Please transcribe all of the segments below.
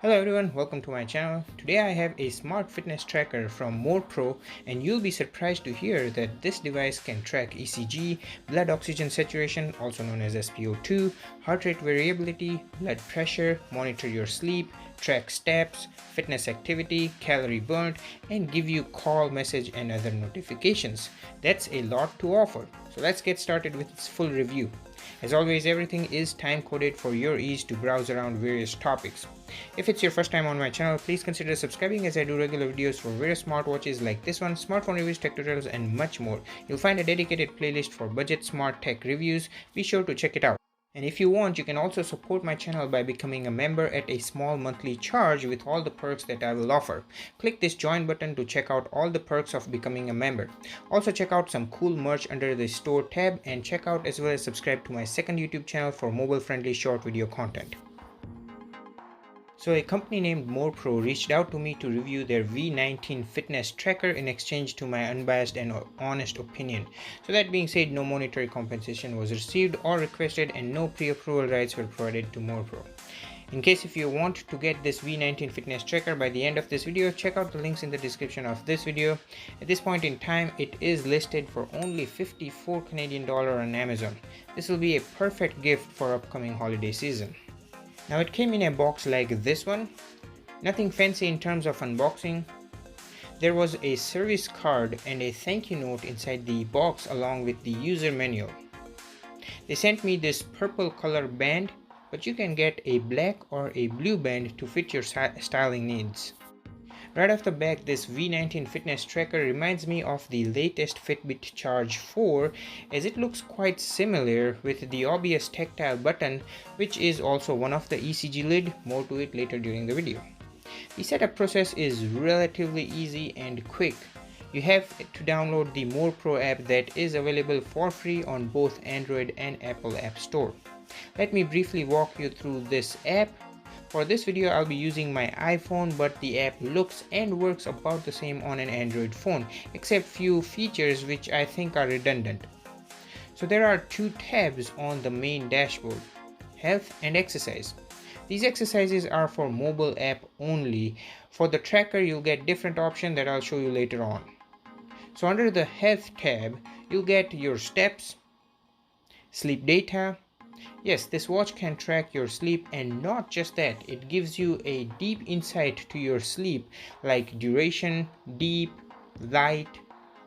Hello everyone, welcome to my channel. Today I have a smart fitness tracker from MorePro, and you'll be surprised to hear that this device can track ECG, blood oxygen saturation, also known as SPO2, heart rate variability, blood pressure, monitor your sleep, track steps, fitness activity, calorie burnt, and give you call, message, and other notifications. That's a lot to offer. So let's get started with its full review. As always, everything is time coded for your ease to browse around various topics. If it's your first time on my channel, please consider subscribing as I do regular videos for various smartwatches like this one, smartphone reviews, tech tutorials, and much more. You'll find a dedicated playlist for budget smart tech reviews. Be sure to check it out. And if you want, you can also support my channel by becoming a member at a small monthly charge with all the perks that I will offer. Click this join button to check out all the perks of becoming a member. Also check out some cool merch under the store tab, and check out as well as subscribe to my second YouTube channel for mobile friendly short video content. So a company named MorePro reached out to me to review their V19 Fitness Tracker in exchange to my unbiased and honest opinion. So that being said, no monetary compensation was received or requested, and no pre-approval rights were provided to MorePro. In case if you want to get this V19 Fitness Tracker by the end of this video, check out the links in the description of this video. At this point in time, it is listed for only 54 Canadian dollar on Amazon. This will be a perfect gift for upcoming holiday season. Now it came in a box like this one. Nothing fancy in terms of unboxing. There was a service card and a thank you note inside the box along with the user manual. They sent me this purple color band, but you can get a black or a blue band to fit your styling needs. Right off the bat, this V19 Fitness Tracker reminds me of the latest Fitbit Charge 4, as it looks quite similar with the obvious tactile button, which is also one of the ECG lid. More to it later during the video. The setup process is relatively easy and quick. You have to download the MorePro app that is available for free on both Android and Apple App Store. Let me briefly walk you through this app. For this video, I'll be using my iPhone, but the app looks and works about the same on an Android phone, except few features which I think are redundant. So there are two tabs on the main dashboard: Health and Exercise. These exercises are for mobile app only. For the tracker, you'll get different options that I'll show you later on. So under the Health tab, you'll get your steps, sleep data. Yes, this watch can track your sleep, and not just that, it gives you a deep insight to your sleep like duration, deep, light,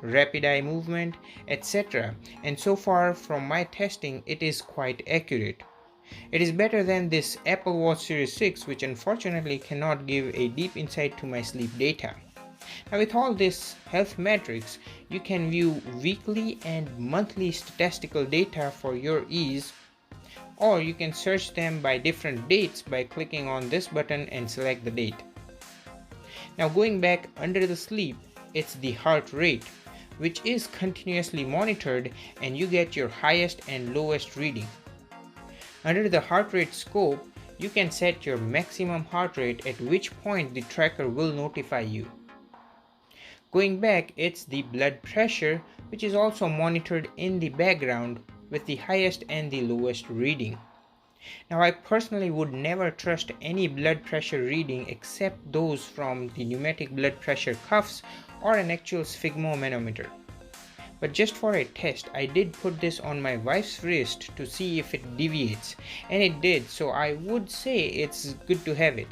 rapid eye movement, etc. And so far from my testing, it is quite accurate. It is better than this Apple Watch Series 6, which unfortunately cannot give a deep insight to my sleep data. Now with all this health metrics, you can view weekly and monthly statistical data for your ease, or you can search them by different dates by clicking on this button and select the date. Now going back under the sleep, it's the heart rate, which is continuously monitored, and you get your highest and lowest reading. Under the heart rate scope, you can set your maximum heart rate, at which point the tracker will notify you. Going back, it's the blood pressure, which is also monitored in the background with the highest and the lowest reading. Now I personally would never trust any blood pressure reading except those from the pneumatic blood pressure cuffs or an actual sphygmomanometer. But just for a test, I did put this on my wife's wrist to see if it deviates, and it did, so I would say it's good to have it.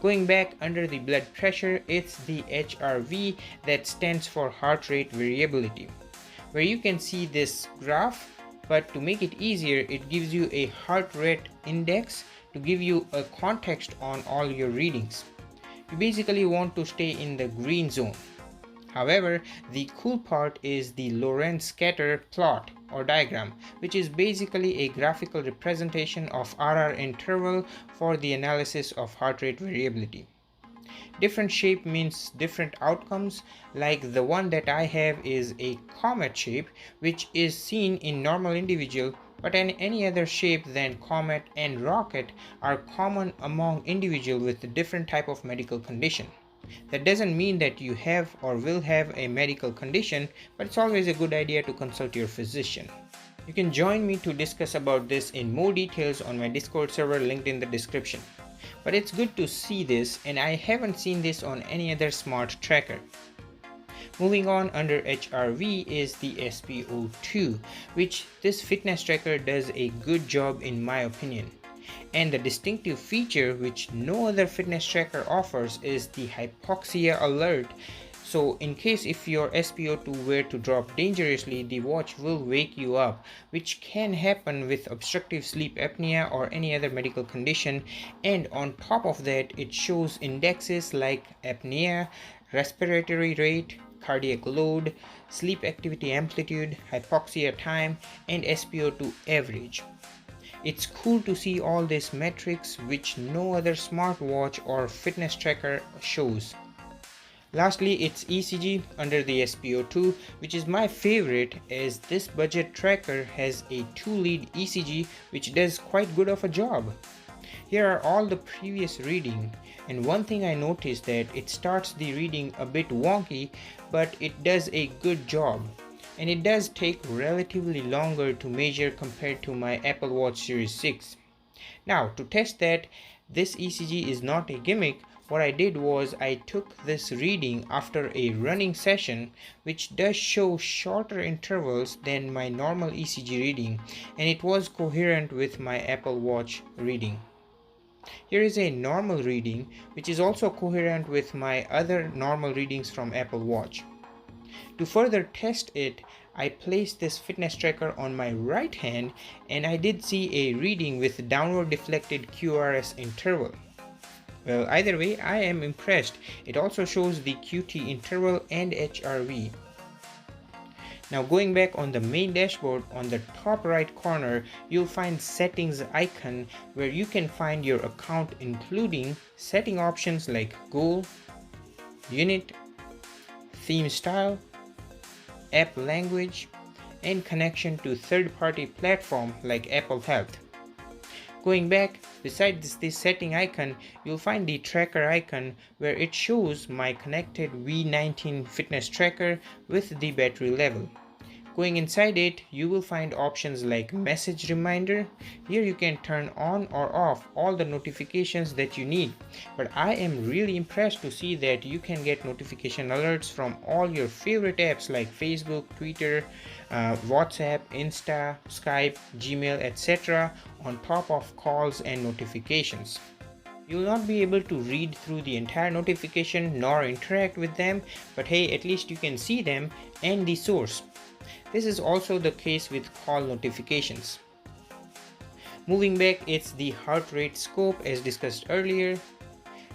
Going back under the blood pressure, it's the HRV, that stands for heart rate variability, where you can see this graph, but to make it easier, it gives you a heart rate index to give you a context on all your readings. You basically want to stay in the green zone. However, the cool part is the Lorentz scatter plot or diagram, which is basically a graphical representation of RR interval for the analysis of heart rate variability. Different shape means different outcomes, like the one that I have is a comet shape, which is seen in normal individual, but any other shape than comet and rocket are common among individuals with a different type of medical condition. That doesn't mean that you have or will have a medical condition, but it's always a good idea to consult your physician. You can join me to discuss about this in more details on my Discord server linked in the description. But it's good to see this, and I haven't seen this on any other smart tracker. Moving on, under HRV is the SPO2, which this fitness tracker does a good job in my opinion. And the distinctive feature which no other fitness tracker offers is the hypoxia alert. So in case if your SPO2 were to drop dangerously, the watch will wake you up, which can happen with obstructive sleep apnea or any other medical condition. And on top of that, it shows indexes like apnea, respiratory rate, cardiac load, sleep activity amplitude, hypoxia time, and SPO2 average. It's cool to see all these metrics which no other smartwatch or fitness tracker shows. Lastly, it's ECG under the SPO2, which is my favorite as this budget tracker has a 2-lead ECG which does quite good of a job. Here are all the previous reading, and one thing I noticed that it starts the reading a bit wonky, but it does a good job. And it does take relatively longer to measure compared to my Apple Watch Series 6. Now, to test that this ECG is not a gimmick, what I did was I took this reading after a running session, which does show shorter intervals than my normal ECG reading, and it was coherent with my Apple Watch reading. Here is a normal reading which is also coherent with my other normal readings from Apple Watch. To further test it, I placed this fitness tracker on my right hand and I did see a reading with downward deflected QRS interval. Well, either way, I am impressed. It also shows the QT interval and HRV. Now going back on the main dashboard, on the top right corner, you'll find settings icon where you can find your account including setting options like goal, unit, theme style, app language, and connection to third-party platform like Apple Health. Going back, besides this setting icon, you'll find the tracker icon where it shows my connected V19 fitness tracker with the battery level. Going inside it, you will find options like message reminder. Here you can turn on or off all the notifications that you need. But I am really impressed to see that you can get notification alerts from all your favorite apps like Facebook, Twitter, WhatsApp, Insta, Skype, Gmail, etc. on top of calls and notifications. You will not be able to read through the entire notification nor interact with them, but hey, at least you can see them and the source. This is also the case with call notifications. Moving back, it's the heart rate scope as discussed earlier,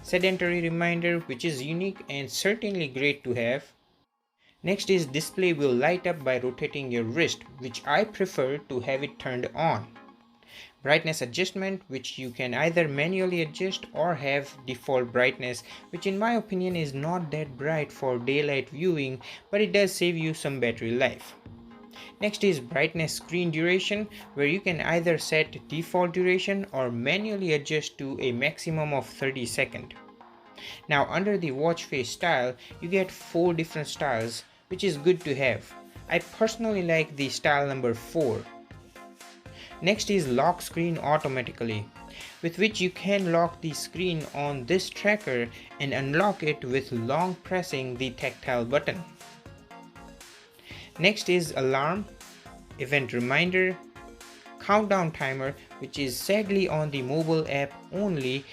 sedentary reminder which is unique and certainly great to have. Next is display will light up by rotating your wrist, which I prefer to have it turned on. Brightness adjustment, which you can either manually adjust or have default brightness, which in my opinion is not that bright for daylight viewing, but it does save you some battery life. Next is brightness screen duration, where you can either set default duration or manually adjust to a maximum of 30 seconds. Now under the watch face style, you get 4 different styles, which is good to have. I personally like the style number 4. Next is lock screen automatically, with which you can lock the screen on this tracker and unlock it with long pressing the tactile button. Next is alarm, event reminder, countdown timer, which is sadly on the mobile app only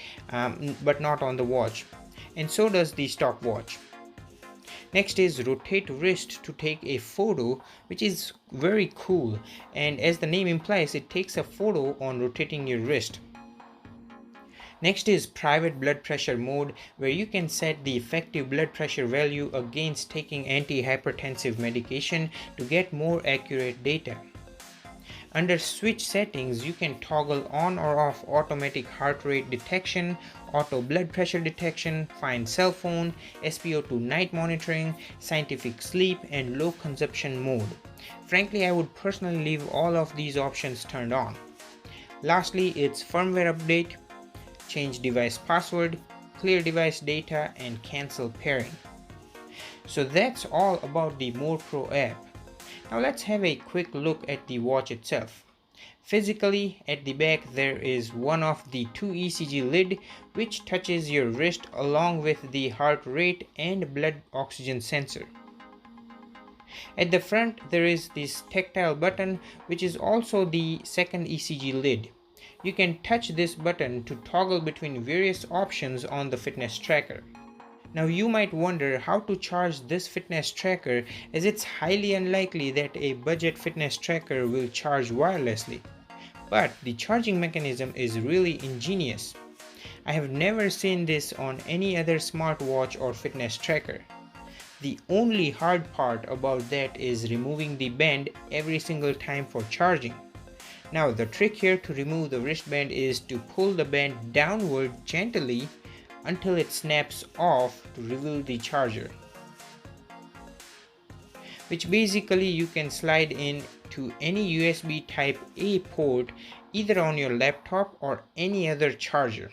but not on the watch, and so does the stopwatch. Next is rotate wrist to take a photo, which is very cool, and as the name implies, it takes a photo on rotating your wrist. Next is private blood pressure mode, where you can set the effective blood pressure value against taking antihypertensive medication to get more accurate data. Under switch settings, you can toggle on or off automatic heart rate detection, auto blood pressure detection, find cell phone, SPO2 night monitoring, scientific sleep, and low consumption mode. Frankly, I would personally leave all of these options turned on. Lastly, it's firmware update, change device password, clear device data, and cancel pairing. So that's all about the MorePro app. Now let's have a quick look at the watch itself. Physically, at the back there is one of the two ECG lid which touches your wrist along with the heart rate and blood oxygen sensor. At the front there is this tactile button which is also the second ECG lid. You can touch this button to toggle between various options on the fitness tracker. Now you might wonder how to charge this fitness tracker, as it's highly unlikely that a budget fitness tracker will charge wirelessly. But the charging mechanism is really ingenious. I have never seen this on any other smartwatch or fitness tracker. The only hard part about that is removing the band every single time for charging. Now the trick here to remove the wristband is to pull the band downward gently until it snaps off to reveal the charger, which basically you can slide in to any USB type A port either on your laptop or any other charger.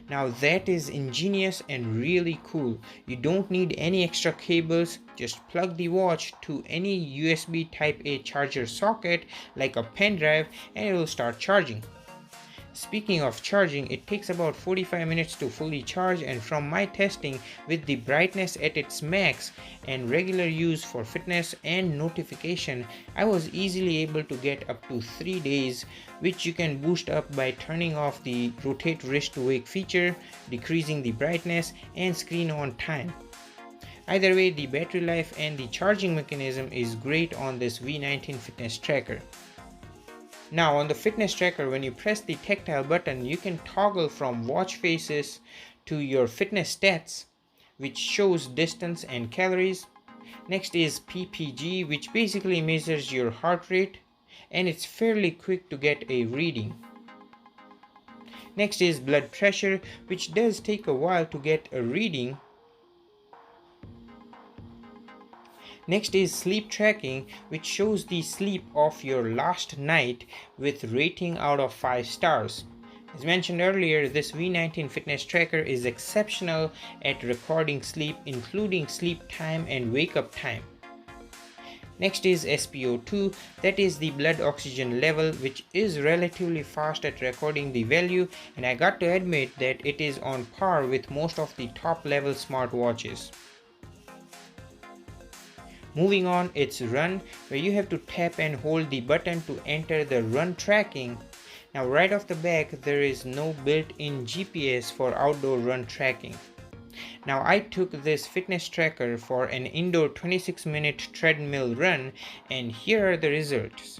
Now that is ingenious and really cool. You don't need any extra cables, just plug the watch to any USB type A charger socket like a pen drive and it will start charging. Speaking of charging, it takes about 45 minutes to fully charge, and from my testing with the brightness at its max and regular use for fitness and notification, I was easily able to get up to 3 days, which you can boost up by turning off the rotate wrist to wake feature, decreasing the brightness and screen on time. Either way, the battery life and the charging mechanism is great on this V19 fitness tracker. Now on the fitness tracker, when you press the tactile button, you can toggle from watch faces to your fitness stats, which shows distance and calories. Next is PPG, which basically measures your heart rate, and it's fairly quick to get a reading. Next is blood pressure, which does take a while to get a reading. Next is sleep tracking, which shows the sleep of your last night with rating out of 5 stars. As mentioned earlier, this V19 fitness tracker is exceptional at recording sleep, including sleep time and wake up time. Next is SPO2, that is the blood oxygen level, which is relatively fast at recording the value, and I got to admit that it is on par with most of the top level smartwatches. Moving on, it's run, where you have to tap and hold the button to enter the run tracking. Now right off the back, there is no built-in GPS for outdoor run tracking. Now I took this fitness tracker for an indoor 26-minute treadmill run, and here are the results.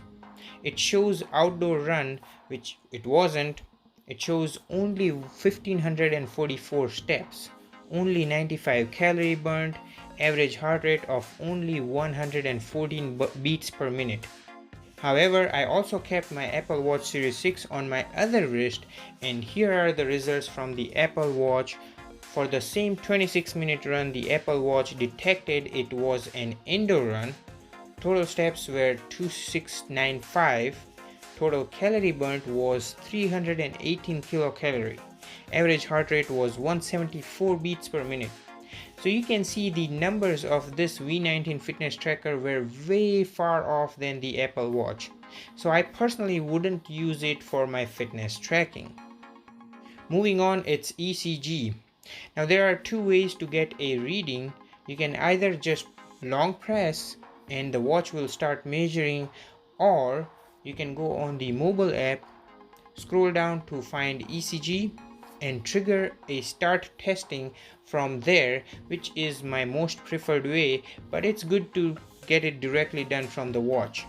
It shows outdoor run, which it wasn't. It shows only 1544 steps, only 95 calorie burned, average heart rate of only 114 beats per minute. However, I also kept my Apple Watch Series 6 on my other wrist, and here are the results from the Apple Watch. For the same 26-minute run, the Apple Watch detected it was an indoor run. Total steps were 2695. Total calorie burnt was 318 kilocalorie. Average heart rate was 174 beats per minute. So you can see the numbers of this V19 fitness tracker were way far off than the Apple Watch. So I personally wouldn't use it for my fitness tracking. Moving on, it's ECG. Now there are two ways to get a reading. You can either just long press and the watch will start measuring, or you can go on the mobile app, scroll down to find ECG and trigger a start testing from there, which is my most preferred way, but it's good to get it directly done from the watch.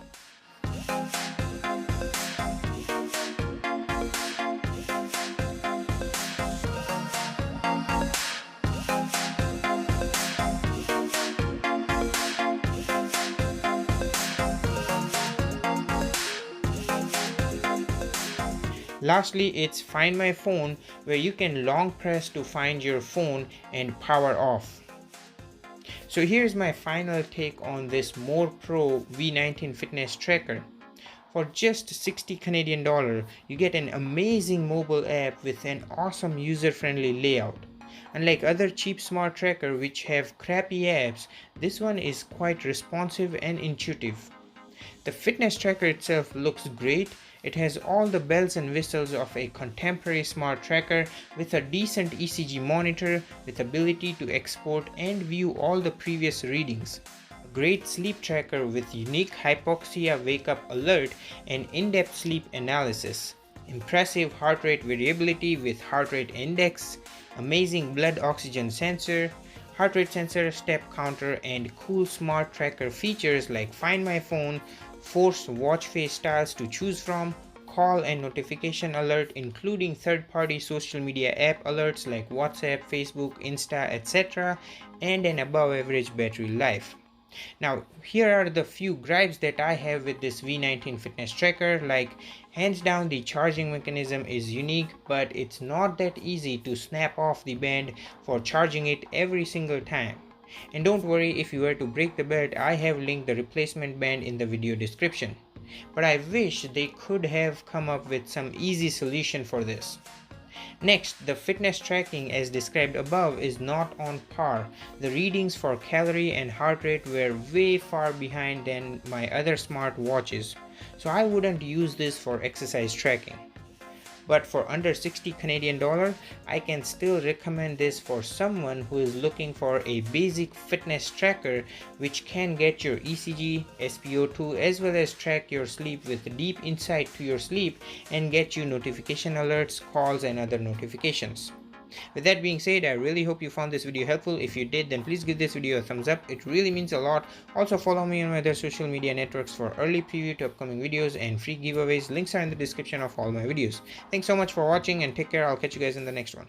Lastly, it's Find My Phone, where you can long press to find your phone and power off. So here's my final take on this MorePro V19 fitness tracker. For just 60 Canadian dollar, you get an amazing mobile app with an awesome user-friendly layout. Unlike other cheap smart tracker which have crappy apps, this one is quite responsive and intuitive. The fitness tracker itself looks great. It has all the bells and whistles of a contemporary smart tracker with a decent ECG monitor with ability to export and view all the previous readings. A great sleep tracker with unique hypoxia wake-up alert and in-depth sleep analysis. Impressive heart rate variability with heart rate index, amazing blood oxygen sensor, heart rate sensor, step counter, and cool smart tracker features like Find My Phone, forced watch face styles to choose from, call and notification alert including third-party social media app alerts like WhatsApp, Facebook, Insta, etc., and an above average battery life. Now, here are the few gripes that I have with this V19 fitness tracker. Like, hands down the charging mechanism is unique, but it's not that easy to snap off the band for charging it every single time. And don't worry, if you were to break the belt, I have linked the replacement band in the video description. But I wish they could have come up with some easy solution for this. Next, the fitness tracking as described above is not on par. The readings for calorie and heart rate were way far behind than my other smart watches, so I wouldn't use this for exercise tracking. But for under 60 Canadian dollar, I can still recommend this for someone who is looking for a basic fitness tracker which can get your ECG, SPO2 as well as track your sleep with deep insight to your sleep and get you notification alerts, calls and other notifications. With that being said, I really hope you found this video helpful. If you did, then please give this video a thumbs up. It really means a lot. Also follow me on my other social media networks for early preview to upcoming videos and free giveaways. Links are in the description of all my videos. Thanks so much for watching and take care. I'll catch you guys in the next one.